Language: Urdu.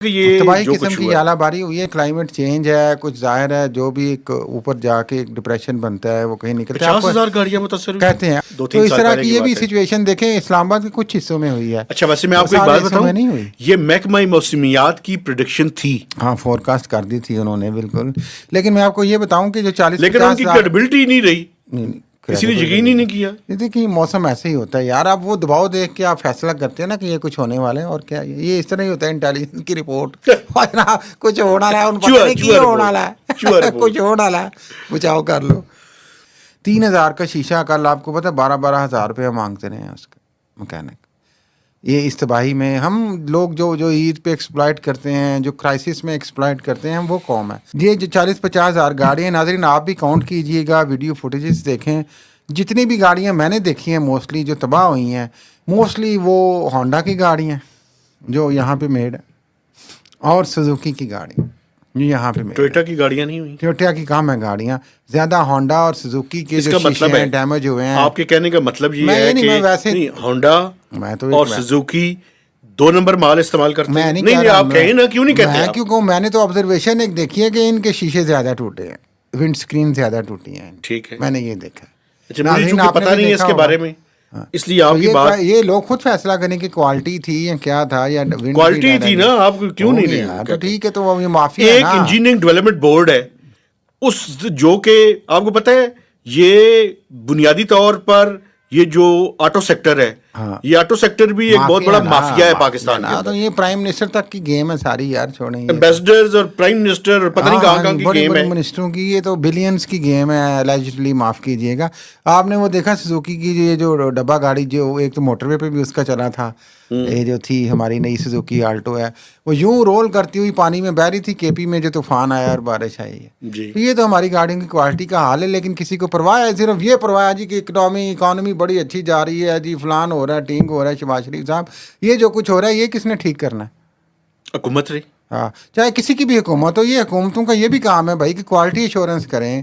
کہ یہ تباہی جو قسم کچھ کی ہوا ہے، آلہ باری ہوئی ہے، کلائمیٹ چینج ہے، کچھ ظاہر ہے جو بھی ایک اوپر جا کے ایک ڈپریشن بنتا ہے وہ کہیں نکلتا ہے. آپ 50,000 گاڑیاں متاثر ہوئی کہتے ہیں دو تو تین اس سال طرح پہلے کی کی یہ بھی بات ہے. سچویشن دیکھیں اسلام آباد کے کچھ حصوں میں ہوئی ہے. اچھا ویسے میں آپ کو ایک سارے بات حصوں میں بتاؤں، نہیں ہوئی. یہ محکمہ موسمیات کی پریڈکشن تھی، ہاں فور کاسٹ کر دی تھی انہوں نے بالکل، لیکن میں آپ کو یہ بتاؤں کہ جو 40-50 لیکن ان کی ہزار کریڈبلٹی نہیں رہی، نہیں کسی نے credible یقین ہی نہیں کیا. دیکھیے موسم ایسے ہی ہوتا ہے یار. آپ وہ دباؤ دیکھ کے آپ فیصلہ کرتے ہیں نا کہ یہ کچھ ہونے والے ہیں، اور کیا یہ اس طرح ہی ہوتا ہے. انٹیلیجنس کی رپورٹ کچھ ہونے والا ہے، ان پتہ نہیں کی ہونے والا ہے کچھ ہونے والا ہے، بچاؤ کر لو. 3,000 کا شیشہ کل آپ کو پتہ 12,000 روپیہ مانگتے رہے ہیں اس کا مکینک. یہ اس تباہی میں ہم لوگ جو عید پہ ایکسپلائٹ کرتے ہیں، جو کرائسس میں ایکسپلائٹ کرتے ہیں، وہ قوم ہے. یہ جو 40-50 ہزار گاڑیاں، ناظرین آپ بھی کاؤنٹ کیجئے گا، ویڈیو فوٹیجز دیکھیں. جتنی بھی گاڑیاں میں نے دیکھی ہیں موسٹلی جو تباہ ہوئی ہیں، موسٹلی وہ ہونڈا کی گاڑیاں جو یہاں پہ میڈ ہے، اور سوزوکی کی گاڑی جو یہاں پہ میڈ ٹویوٹا ہے. کی گاڑیاں نہیں ہوئی. ٹویوٹا کی کام ہے گاڑیاں زیادہ، ہونڈا اور سوزوکی کے اس جو کا شیشے مطلب ہیں ہے، ڈیمیج ہوئے ہیں. آپ کے کہنے کا مطلب یہ میں ہے نہیں، کہ میں ویسے نہیں ہونڈا میں تو اور سوزوکی 2 نمبر مال استعمال کرتے میں ہیں. نہیں نہیں کہہ نہیں رہا، آپ کہیں نا، کیوں نہیں کہتے میں آپ؟ کیوں کہوں، میں نے تو آبزرویشن ایک دیکھی ہے کہ ان کے شیشے زیادہ ٹوٹے ہیں، ونڈ اسکرین زیادہ ٹوٹی ہیں. ٹھیک ہے، میں نے یہ دیکھا. اچھا مجھے ناظرین چونکہ آپ نے پتہ بھی نہیں ہے اس دیکھا کے ہوگا. بارے میں، اس لیے تو آپ کی بات یہ لوگ خود فیصلہ کریں کہ کوالٹی تھی یا کیا تھا، یا ونڈ کوالٹی تھی نا. آپ کیوں نہیں لے یار. تو کہتے؟ ٹھیک ہے، تو وہ یہ معافی ہے ایک نا. انجینئرنگ ڈیولپمنٹ بورڈ ہے اس، جو کہ آپ کو پتہ ہے یہ بنیادی طور پر یہ جو آٹو سیکٹر ہے، ہاں یہ آٹو سیکٹر بھی ایک بہت بڑا مافیا ہے پاکستان کے نا. تو اندر. یہ پرائم منسٹر تک کی گیم ہے ساری یار، چھوڑیں یہ تو. ایمبیسڈرز اور پرائم منسٹر اور پتہ نہیں کہاں کہاں کی بڑی گیم بڑی ہے. منسٹروں کی، یہ تو بلینز کی گیم ہے الائجلی، معاف کیجیے گا. آپ نے وہ دیکھا سوزوکی کی یہ جو ڈبہ گاڑی، جو ایک تو موٹر وے پہ بھی اس کا چلا تھا، یہ جو تھی ہماری نئی سوزوکی آلٹو ہے، وہ یوں رول کرتی ہوئی پانی میں بہ رہی تھی کے پی میں، جو طوفان آیا اور بارش آئی ہے. جی تو یہ تو ہماری گاڑیوں کی کوالٹی کا حال ہے. لیکن کسی کو پرواہ ہے؟ صرف یہ پرواہ ہے جی کہ اکانومی بڑی اچھی جا رہی ہے جی، فلان ہو رہا ہے، ٹینگ ہو رہا ہے. شہباز شریف صاحب، یہ جو کچھ ہو رہا ہے یہ کس نے ٹھیک کرنا ہے؟ حکومت رہی. ہاں، چاہے کسی کی بھی حکومت ہو. یہ حکومتوں کا یہ بھی کام ہے بھائی کہ کوالٹی ایشورنس کریں.